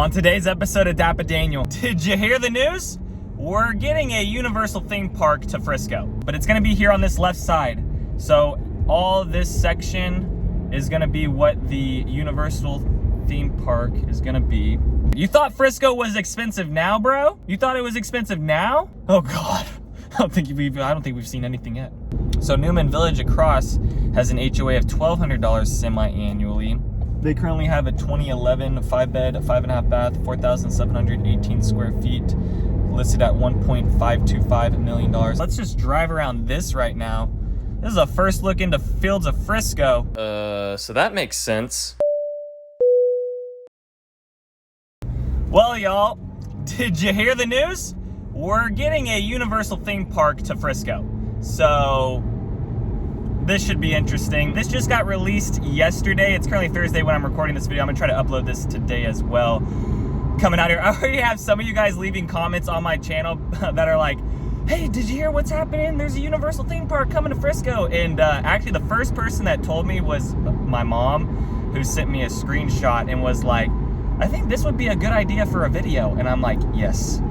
On today's episode of DAPA.DANIEL, did you hear the news? We're getting a Universal theme park to Frisco, but it's gonna be here on this left side. So all this section is gonna be what the Universal theme park is gonna be. You thought Frisco was expensive now, bro? You thought it was expensive now? Oh God, I don't think we've seen anything yet. So Newman Village across has an HOA of $1,200 semi-annually. They currently have a 2011 5-bed, 5.5 bath, 4,718 square feet, listed at $1.525 million. Let's just drive around this right now. This is a first look into Fields of Frisco. So that makes sense. Well, y'all, did you hear the news? We're getting a Universal theme park to Frisco. So this should be interesting. This just got released yesterday. It's currently Thursday when I'm recording this video. I'm gonna try to upload this today as well. Coming out here, I already have some of you guys leaving comments on my channel that are like, hey, did you hear what's happening? There's a Universal theme park coming to Frisco. And actually the first person that told me was my mom, who sent me a screenshot and was like, I think this would be a good idea for a video. And I'm like, yes,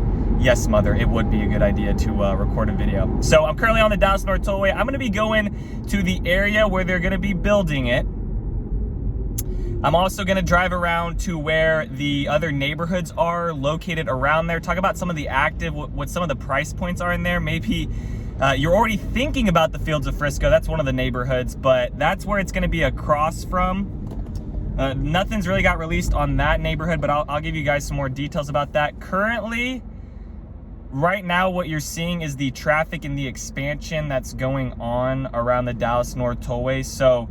mother, it would be a good idea to record a video. So I'm currently on the Dallas North Tollway. I'm gonna be going to the area where they're gonna be building it. I'm also gonna drive around to where the other neighborhoods are located around there, talk about some of the active, what some of the price points are in there. Maybe you're already thinking about the Fields of Frisco. That's one of the neighborhoods, but that's where it's gonna be across from. Nothing's really got released on that neighborhood, but I'll give you guys some more details about that. Currently, right now, what you're seeing is the traffic and the expansion that's going on around the Dallas North Tollway. So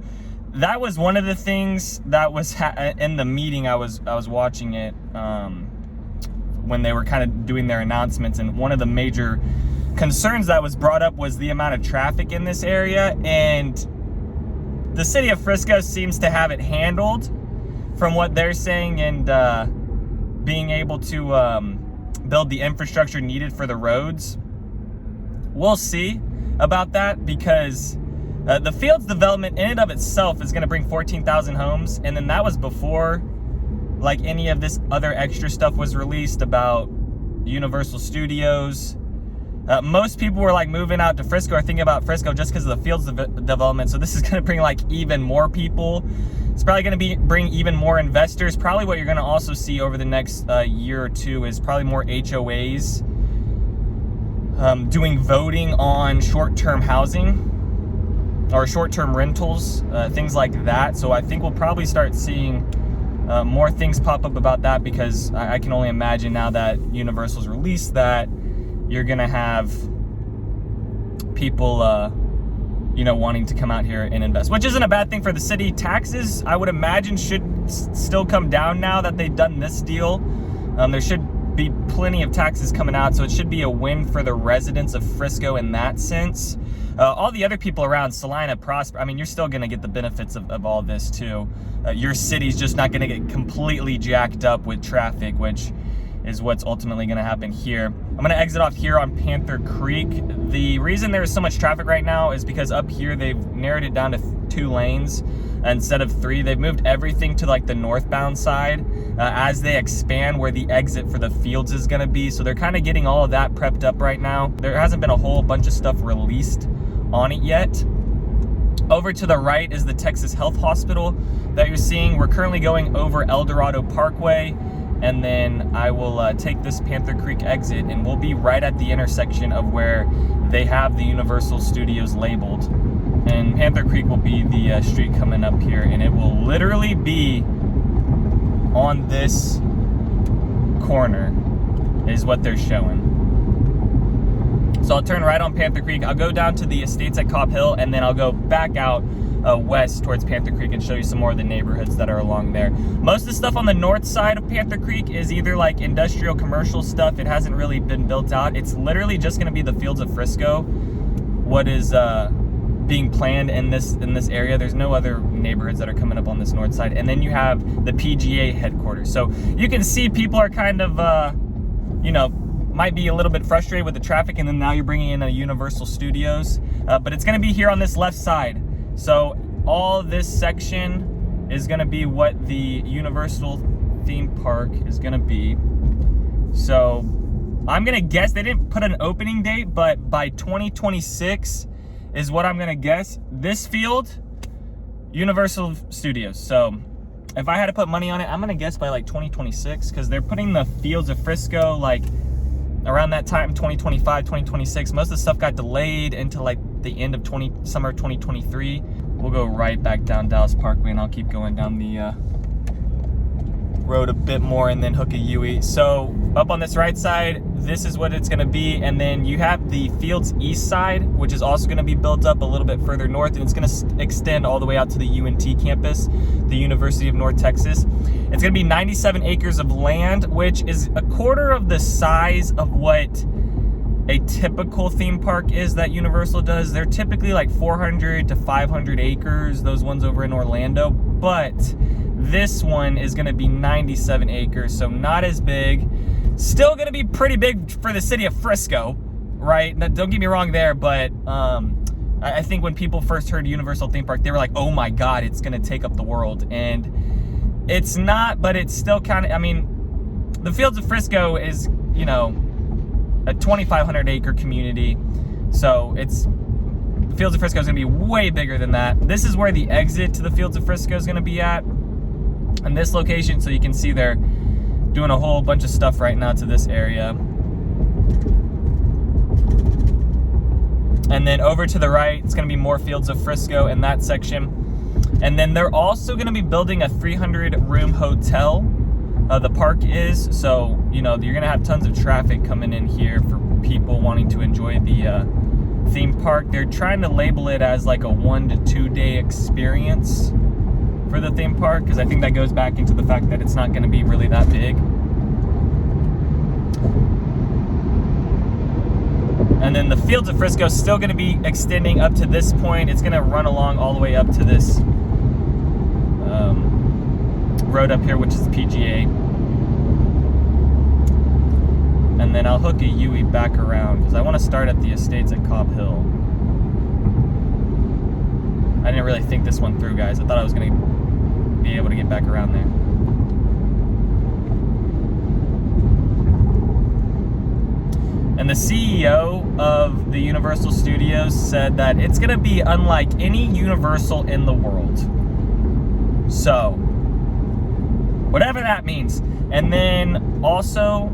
that was one of the things that was in the meeting. I was watching it when they were kind of doing their announcements, and one of the major concerns that was brought up was the amount of traffic in this area. And the city of Frisco seems to have it handled from what they're saying, and being able to build the infrastructure needed for the roads. We'll see about that, because the Fields development in and of itself is going to bring 14,000 homes, and then that was before like any of this other extra stuff was released about Universal Studios. Most people were like moving out to Frisco or thinking about Frisco just because of the Fields development. So this is going to bring like even more people. It's probably going to bring even more investors. Probably what you're going to also see over the next year or two is probably more HOAs doing voting on short-term housing or short-term rentals, things like that. So I think we'll probably start seeing more things pop up about that, because I can only imagine now that Universal's released that, you're gonna have people wanting to come out here and invest, which isn't a bad thing for the city. Taxes, I would imagine, should still come down now that they've done this deal. There should be plenty of taxes coming out, so it should be a win for the residents of Frisco in that sense. All the other people around, Salina, Prosper, I mean, you're still gonna get the benefits of all this too. Your city's just not gonna get completely jacked up with traffic, which is what's ultimately going to happen here. I'm going to exit off here on Panther Creek. The reason there is so much traffic right now is because up here they've narrowed it down to 2 lanes instead of 3. They've moved everything to like the northbound side as they expand where the exit for the Fields is going to be. So they're kind of getting all of that prepped up right now. There hasn't been a whole bunch of stuff released on it yet. Over to the right is the Texas Health Hospital that you're seeing. We're currently going over El Dorado Parkway, and then I will take this Panther Creek exit, and we'll be right at the intersection of where they have the Universal Studios labeled. And Panther Creek will be the street coming up here, and it will literally be on this corner is what they're showing. So I'll turn right on Panther Creek. I'll go down to the estates at Cobb Hill, and then I'll go back out west towards Panther Creek and show you some more of the neighborhoods that are along there. Most of the stuff on the north side of Panther Creek is either like industrial commercial stuff. It hasn't really been built out. It's literally just going to be the Fields of Frisco, what is being planned in this area. There's no other neighborhoods that are coming up on this north side. And then you have the PGA headquarters. So you can see people are kind of might be a little bit frustrated with the traffic, and then now you're bringing in a Universal Studios, but it's going to be here on this left side. So all this section is going to be what the Universal theme park is gonna be. So I'm gonna guess they didn't put an opening date, but by 2026 is what I'm gonna guess. This field, Universal Studios. So if I had to put money on it, I'm gonna guess by like 2026, because they're putting the Fields of Frisco like around that time, 2025, 2026. Most of the stuff got delayed into like the end of summer 2023. We'll go right back down Dallas Parkway, and I'll keep going down the road a bit more and then hook a UE. So up on this right side, this is what it's gonna be. And then you have the Fields East side, which is also gonna be built up a little bit further north, and it's gonna extend all the way out to the UNT campus, the University of North Texas. It's gonna be 97 acres of land, which is a quarter of the size of what a typical theme park is that Universal does. They're typically like 400 to 500 acres, those ones over in Orlando, but this one is gonna be 97 acres, so not as big. Still gonna be pretty big for the city of Frisco, right? Now, don't get me wrong there, but I think when people first heard Universal Theme Park, they were like, oh my God, it's gonna take up the world. And it's not, but it's still kind of, I mean, the Fields of Frisco is, you know, a 2,500 acre community. So the Fields of Frisco is gonna be way bigger than that. This is where the exit to the Fields of Frisco is gonna be at. In this location, so you can see they're doing a whole bunch of stuff right now to this area. And then over to the right, it's gonna be more Fields of Frisco in that section. And then they're also gonna be building a 300-room hotel. The park is, so, you know, you're gonna have tons of traffic coming in here for people wanting to enjoy the theme park. They're trying to label it as like a 1 to 2 day experience for the theme park, because I think that goes back into the fact that it's not going to be really that big. And then the Fields of Frisco is still going to be extending up to this point. It's going to run along all the way up to this road up here, which is PGA. And then I'll hook a UE back around, because I want to start at the estates at Cobb Hill. I didn't really think this one through, guys. I thought I was going to be able to get back around there. And the CEO of the Universal Studios said that it's gonna be unlike any Universal in the world. So, whatever that means. And then also,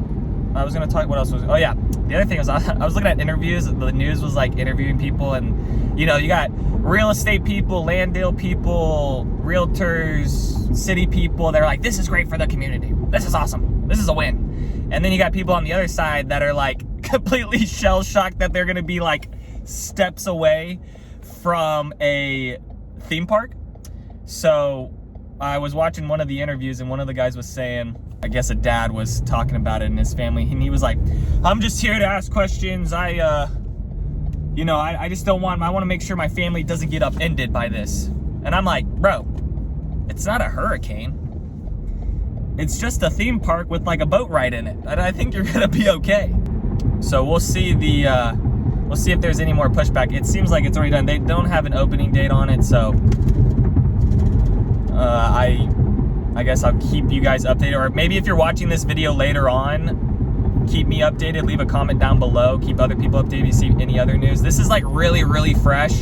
I was gonna talk, what else was, oh yeah, the other thing was, I was looking at interviews. The news was like interviewing people, and you know, you got real estate people, land deal people, realtors, city people. They're like, this is great for the community. This is awesome. This is a win. And then you got people on the other side that are like completely shell-shocked that they're gonna be like steps away from a theme park. So I was watching one of the interviews, and one of the guys was saying, I guess a dad was talking about it in his family, and he was like, I'm just here to ask questions. You know, I just don't want, I want to make sure my family doesn't get upended by this. And I'm like, bro, it's not a hurricane. It's just a theme park with like a boat ride in it. And I think you're gonna be okay. So we'll see we'll see if there's any more pushback. It seems like it's already done. They don't have an opening date on it, so I guess I'll keep you guys updated. Or maybe if you're watching this video later on, keep me updated. Leave a comment down below. Keep other people updated if you see any other news. This is like really, really fresh.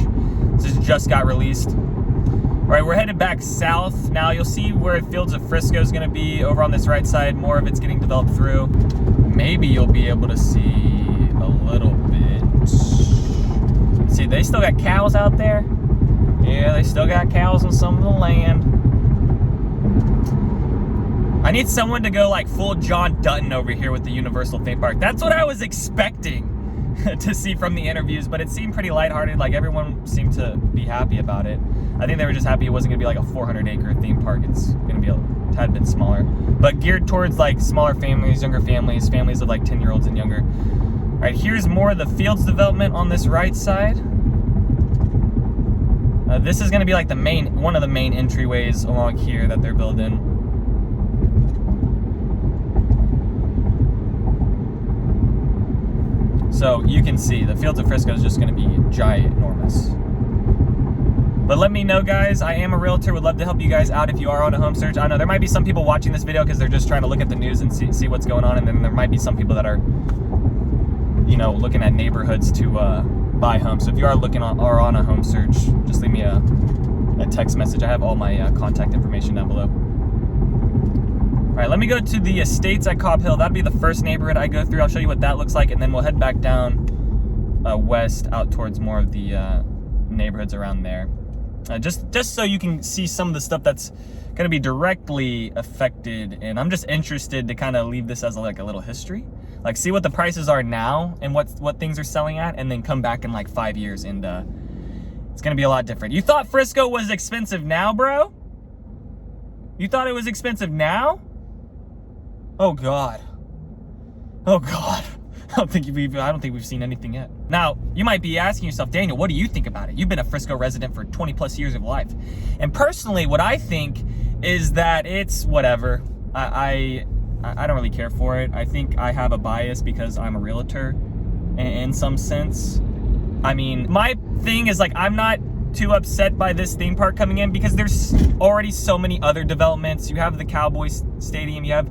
This just got released. All right, we're headed back south. Now you'll see where Fields of Frisco is gonna be over on this right side. More of it's getting developed through. Maybe you'll be able to see a little bit. See, they still got cows out there. Yeah, they still got cows on some of the land. I need someone to go like full John Dutton over here with the Universal theme park. That's what I was expecting to see from the interviews, but it seemed pretty lighthearted. Like everyone seemed to be happy about it. I think they were just happy it wasn't gonna be like a 400-acre theme park. It's gonna be a tad bit smaller, but geared towards like smaller families, younger families, families of like 10-year-olds and younger. All right, here's more of the Fields development on this right side. This is gonna be like the main, one of the main entryways along here that they're building. So you can see the Fields of Frisco is just gonna be ginormous. But let me know, guys. I am a realtor. Would love to help you guys out if you are on a home search. I know there might be some people watching this video because they're just trying to look at the news and see what's going on. And then there might be some people that are, you know, looking at neighborhoods to buy homes. So if you are looking or on a home search, just leave me a text message. I have all my contact information down below. All right, let me go to the estates at Cobb Hill. That'll be the first neighborhood I go through. I'll show you what that looks like, and then we'll head back down west out towards more of the neighborhoods around there. Just so you can see some of the stuff that's going to be directly affected, and I'm just interested to kind of leave this as like a little history. Like, see what the prices are now and what things are selling at, and then come back in like 5 years, and it's going to be a lot different. You thought Frisco was expensive now, bro? You thought it was expensive now? Oh God. Oh God. I don't think we've seen anything yet. Now, you might be asking yourself, Daniel, what do you think about it? You've been a Frisco resident for 20 plus years of life. And personally, what I think is that it's whatever. I don't really care for it. I think I have a bias because I'm a realtor in some sense. I mean, my thing is, like, I'm not too upset by this theme park coming in because there's already so many other developments. You have the Cowboys Stadium, you have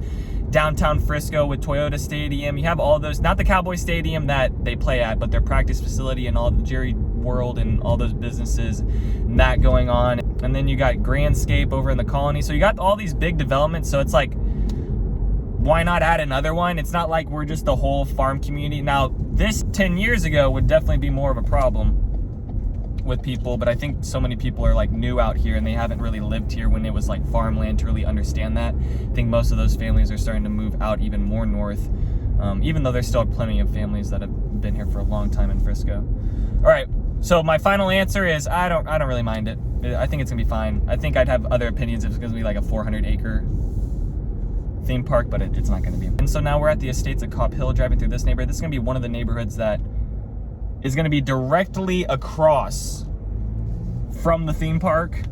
downtown Frisco with Toyota Stadium, you have all those, not the Cowboy Stadium that they play at, but their practice facility and all the Jerry World and all those businesses and that going on. And then you got Grandscape over in the Colony. So you got all these big developments. So it's like, why not add another one? It's not like we're just a whole farm community. Now, this 10 years ago would definitely be more of a problem with people, but I think so many people are like new out here and they haven't really lived here when it was like farmland to really understand that. I think most of those families are starting to move out even more north, even though there's still plenty of families that have been here for a long time in Frisco. All right, so my final answer is I don't really mind it. I think it's gonna be fine. I think I'd have other opinions if it's gonna be like a 400-acre theme park, but it's not gonna be. And so now we're at the estates at Cobb Hill, driving through this neighborhood. This is gonna be one of the neighborhoods that is going to be directly across from the theme park,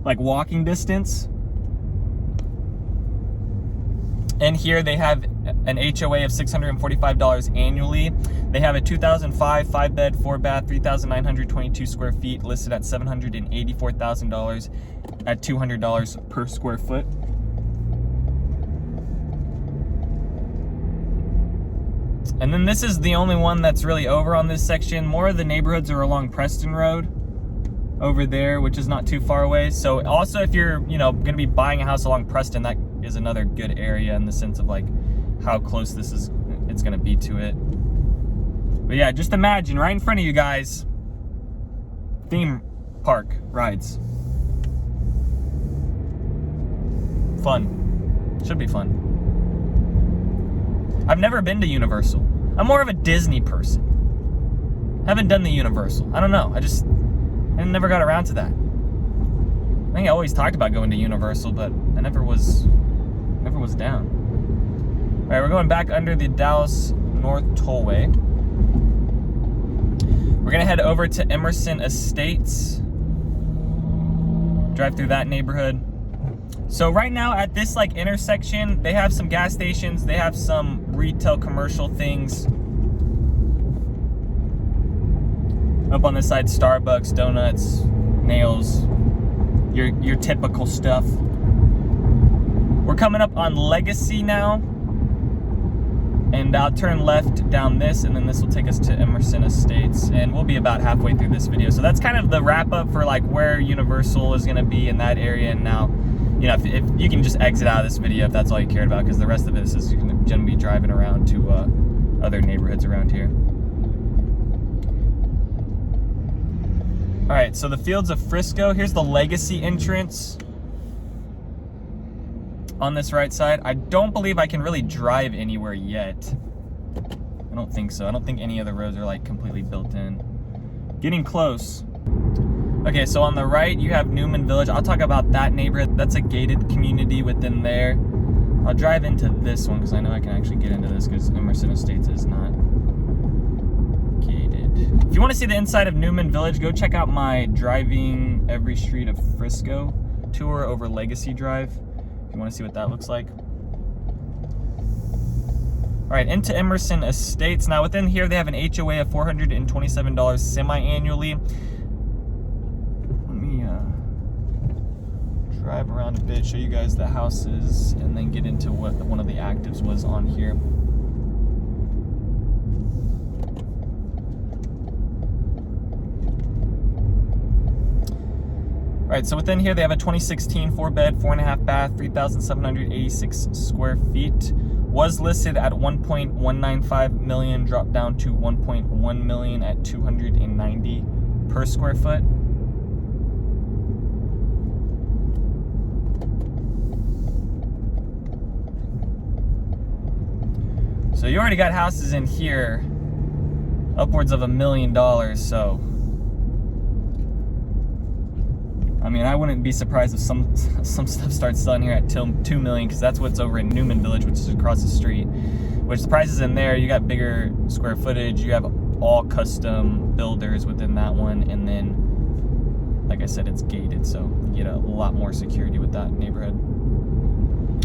like walking distance. And here they have an HOA of $645 annually. They have a 2005 5-bed, 4-bath, 3,922 square feet, listed at $784,000 at $200 per square foot. And then this is the only one that's really over on this section. More of the neighborhoods are along Preston Road over there, which is not too far away. So also if you're, you know, gonna be buying a house along Preston, that is another good area in the sense of like how close it's gonna be to it. But yeah, just imagine right in front of you guys, theme park rides. Fun, should be fun. I've never been to Universal. I'm more of a Disney person. Haven't done the Universal. I don't know. I never got around to that. I think I always talked about going to Universal, but I never was down. All right, we're going back under the Dallas North Tollway. We're gonna head over to Emerson Estates. Drive through that neighborhood. So right now at this like intersection, they have some gas stations, they have some retail commercial things. Up on this side, Starbucks, donuts, nails, your typical stuff. We're coming up on Legacy now. And I'll turn left down this, and then this will take us to Emerson Estates, and we'll be about halfway through this video. So that's kind of the wrap up for like where Universal is gonna be in that area. And now, you know, if you can just exit out of this video if that's all you cared about, because the rest of this is going to be driving around to other neighborhoods around here. All right, so the Fields of Frisco. Here's the Legacy entrance on this right side. I don't believe I can really drive anywhere yet. I don't think so. I don't think any of the roads are like completely built in. Getting close. Okay, so on the right, you have Newman Village. I'll talk about that neighborhood. That's a gated community within there. I'll drive into this one because I know I can actually get into this because Emerson Estates is not gated. If you want to see the inside of Newman Village, go check out my Driving Every Street of Frisco tour over Legacy Drive. If you want to see what that looks like. All right, into Emerson Estates. Now within here, they have an HOA of $427 semi-annually. drive around a bit, show you guys the houses, and then get into what one of the actives was on here. All right, so within here, they have a 2016 4-bed, 4.5 bath, 3,786 square feet. Was listed at 1.195 million, dropped down to 1.1 million at 290 per square foot. So you already got houses in here upwards of $1 million, so I mean, I wouldn't be surprised if some stuff starts selling here at $2 million, because that's what's over in Newman Village, which is across the street. Which the prices in there, you got bigger square footage, you have all custom builders within that one, and then, like I said, it's gated, so you get a lot more security with that neighborhood.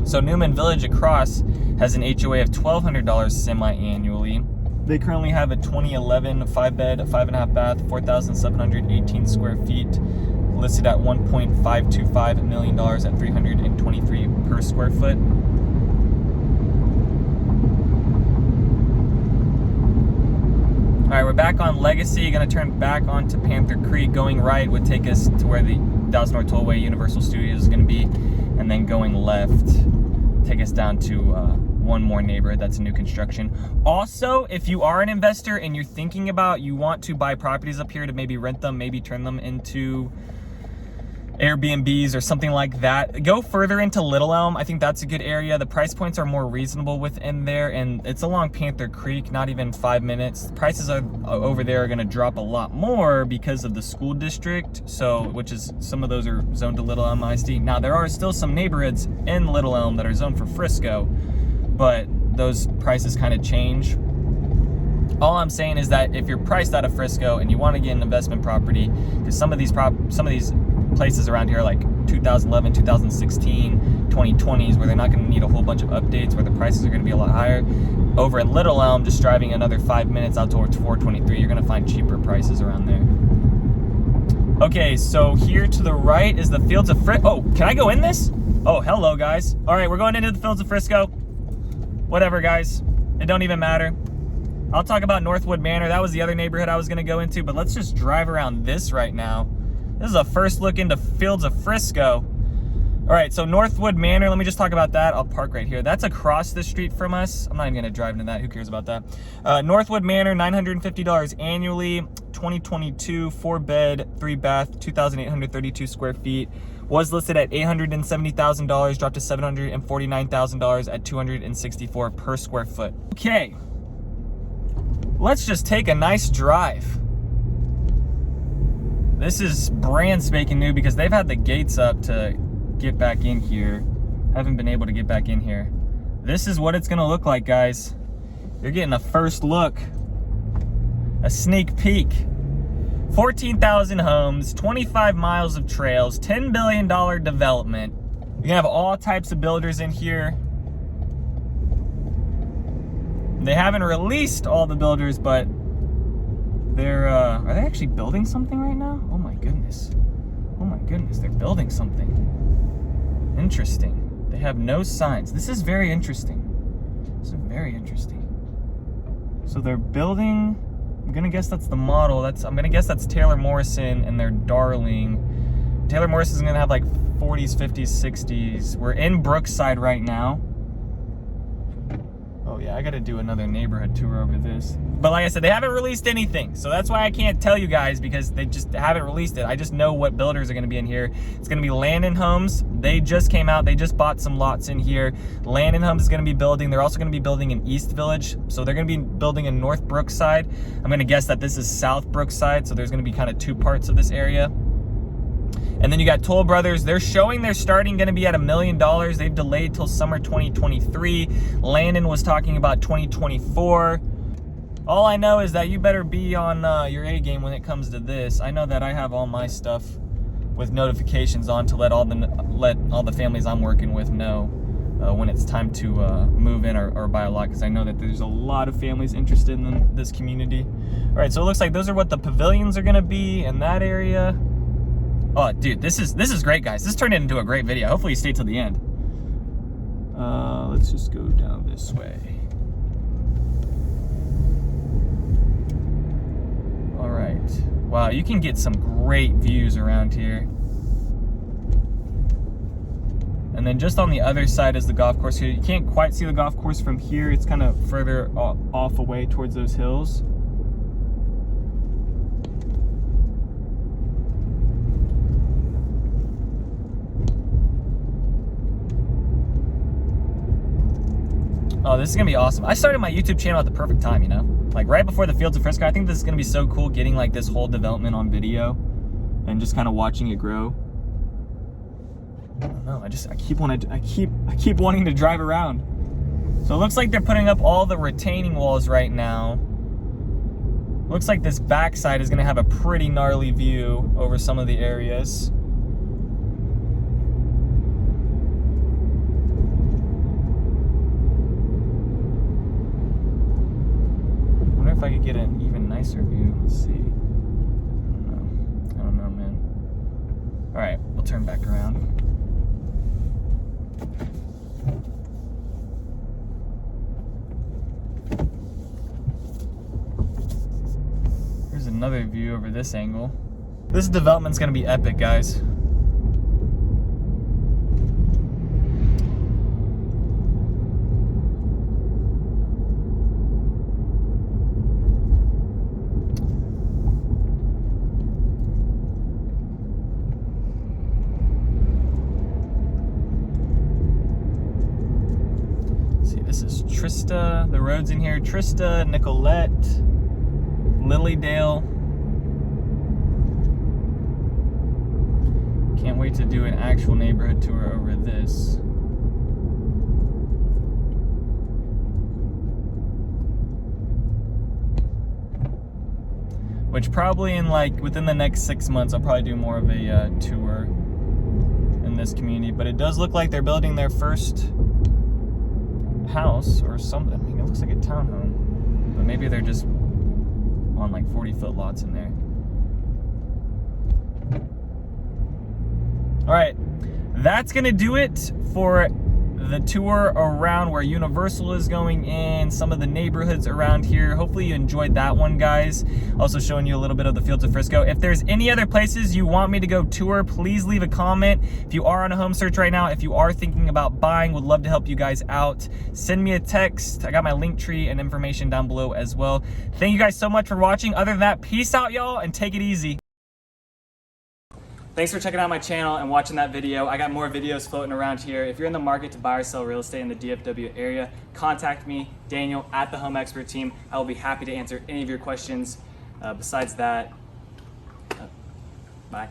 So Newman Village across has an HOA of $1,200 semi-annually. They currently have a 2011 5-bed, 5.5 bath, 4,718 square feet, listed at $1.525 million at $323 per square foot. All right, we're back on Legacy. Gonna turn back onto Panther Creek. Going right would take us to where the Dallas North Tollway Universal Studios is gonna be, and then going left, take us down to one more neighborhood that's a new construction. Also, if you are an investor and you're thinking about, you want to buy properties up here to maybe rent them, maybe turn them into Airbnbs or something like that, go further into Little Elm. I think that's a good area. The price points are more reasonable within there, and it's along Panther Creek, not even 5 minutes. The prices are over there are going to drop a lot more because of the school district, so which is, some of those are zoned to Little Elm ISD. Now there are still some neighborhoods in Little Elm that are zoned for Frisco, but those prices kind of change. All I'm saying is that if you're priced out of Frisco and you want to get an investment property, because some of these places around here are like 2011, 2016, 2020s, where they're not going to need a whole bunch of updates, where the prices are going to be a lot higher. Over in Little Elm, just driving another 5 minutes out towards 423, you're going to find cheaper prices around there. Okay, so here to the right is the Fields of Frisco. Oh, can I go in this? Oh, hello, guys. All right, we're going into the Fields of Frisco. Whatever, guys. It don't even matter. I'll talk about Northwood Manor. That was the other neighborhood I was going to go into, but let's just drive around this right now. This is a first look into Fields of Frisco. All right, so Northwood Manor, let me just talk about that. I'll park right here. That's across the street from us. I'm not even gonna drive into that, who cares about that? Northwood Manor, $950 annually, 2022, 4-bed, 3-bath, 2,832 square feet. Was listed at $870,000, dropped to $749,000 at $264 per square foot. Okay, let's just take a nice drive. This is brand spanking new because they've had the gates up to get back in here. Haven't been able to get back in here. This is what it's gonna look like, guys. You're getting a first look, a sneak peek. 14,000 homes, 25 miles of trails, $10 billion development. You're gonna have all types of builders in here. They haven't released all the builders, but they're, are they actually building something right now? Oh my goodness. Oh my goodness, they're building something. Interesting. They have no signs. This is very interesting. This is very interesting. So they're building, I'm gonna guess that's the model. I'm gonna guess that's Taylor Morrison and their Darling. Taylor Morrison's gonna have like 40s, 50s, 60s. We're in Brookside right now. Oh yeah, I gotta do another neighborhood tour over this. But like I said, they haven't released anything. So that's why I can't tell you guys, because they just haven't released it. I just know what builders are gonna be in here. It's gonna be Landon Homes. They just came out, they just bought some lots in here. Landon Homes is gonna be building. They're also gonna be building in East Village. So they're gonna be building in North Brookside. I'm gonna guess that this is South Brookside. So there's gonna be kind of two parts of this area. And then you got Toll Brothers. They're showing they're starting going to be at $1 million. They've delayed till summer 2023. Landon was talking about 2024. All I know is that you better be on your A game when it comes to this. I know that I have all my stuff with notifications on to let all the families I'm working with know when it's time to move in or buy a lot, because I know that there's a lot of families interested in this community. All right, so it looks like those are what the pavilions are going to be in that area. Oh, dude, this is great, guys. This turned into a great video. Hopefully you stay till the end. Let's just go down this way. All right. Wow, you can get some great views around here. And then just on the other side is the golf course here. You can't quite see the golf course from here. It's kind of further off away towards those hills. Oh, this is gonna be awesome. I started my YouTube channel at the perfect time, you know? Like right before the Fields of Frisco. I think this is gonna be so cool getting like this whole development on video and just kind of watching it grow. I don't know, I keep wanting to drive around. So it looks like they're putting up all the retaining walls right now. Looks like this backside is gonna have a pretty gnarly view over some of the areas. If I could get an even nicer view. Let's see. I don't know, man. All right, we'll turn back around. Here's another view over this angle. This development's gonna be epic, guys. This is Trista, the roads in here, Trista, Nicolette, Lilydale. Can't wait to do an actual neighborhood tour over this. Which probably in like, within the next 6 months, I'll probably do more of a tour in this community. But it does look like they're building their first house or something. I mean, it looks like a townhome, but maybe they're just on like 40-foot lots in there. All right, that's gonna do it for the tour around where Universal is going in, some of the neighborhoods around here. Hopefully you enjoyed that one, guys. Also showing you a little bit of the Fields of Frisco. If there's any other places you want me to go tour, please leave a comment. If you are on a home search right now, if you are thinking about buying, would love to help you guys out. Send me a text. I got my link tree and information down below as well. Thank you guys so much for watching. Other than that, peace out, y'all, and take it easy. Thanks for checking out my channel and watching that video. I got more videos floating around here. If you're in the market to buy or sell real estate in the DFW area, contact me, Daniel, at the Home Expert Team. I will be happy to answer any of your questions. Besides that, bye.